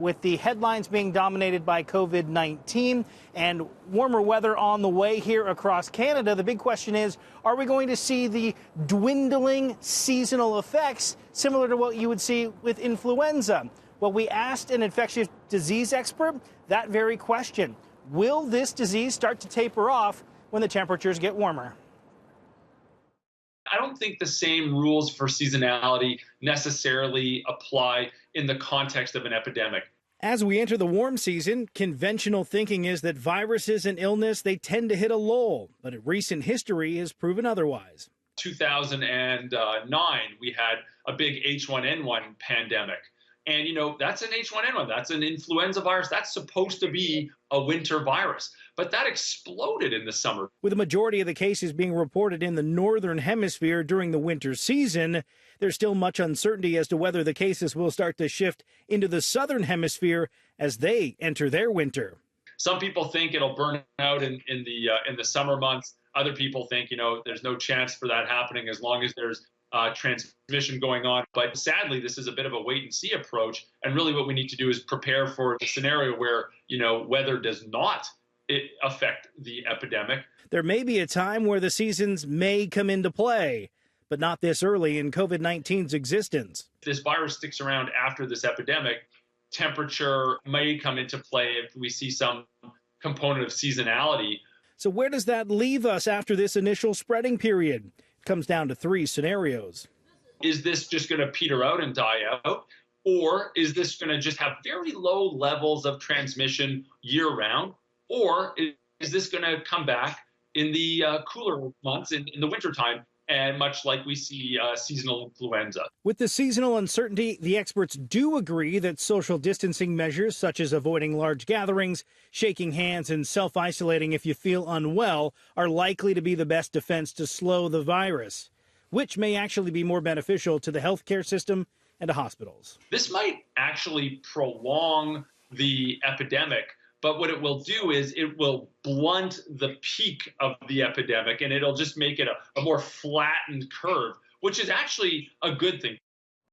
With the headlines being dominated by COVID-19 and warmer weather on the way here across Canada, the big question is, are we going to see the dwindling seasonal effects similar to what you would see with influenza? Well, we asked an infectious disease expert that very question. Will this disease start to taper off when the temperatures get warmer? I don't think the same rules for seasonality necessarily apply in the context of an epidemic. As we enter the warm season, conventional thinking is that viruses and illness, they tend to hit a lull, but recent history has proven otherwise. 2009, we had a big H1N1 pandemic. And, that's an H1N1. That's an influenza virus. That's supposed to be a winter virus. But that exploded in the summer. With the majority of the cases being reported in the northern hemisphere during the winter season, there's still much uncertainty as to whether the cases will start to shift into the southern hemisphere as they enter their winter. Some people think it'll burn out in the summer months. Other people think, there's no chance for that happening as long as there's transmission going on. But sadly, this is a bit of a wait and see approach. And really what we need to do is prepare for the scenario where, weather does not affect the epidemic. There may be a time where the seasons may come into play, but not this early in COVID-19's existence. If this virus sticks around after this epidemic, temperature may come into play if we see some component of seasonality. So where does that leave us after this initial spreading period? It comes down to three scenarios. Is this just going to peter out and die out? Or is this going to just have very low levels of transmission year round? Or is this going to come back in the cooler months in the wintertime, and much like we see seasonal influenza? With the seasonal uncertainty, the experts do agree that social distancing measures such as avoiding large gatherings, shaking hands, and self-isolating if you feel unwell are likely to be the best defense to slow the virus, which may actually be more beneficial to the healthcare system and to hospitals. This might actually prolong the epidemic, but what it will do is it will blunt the peak of the epidemic, and it'll just make it a more flattened curve, which is actually a good thing.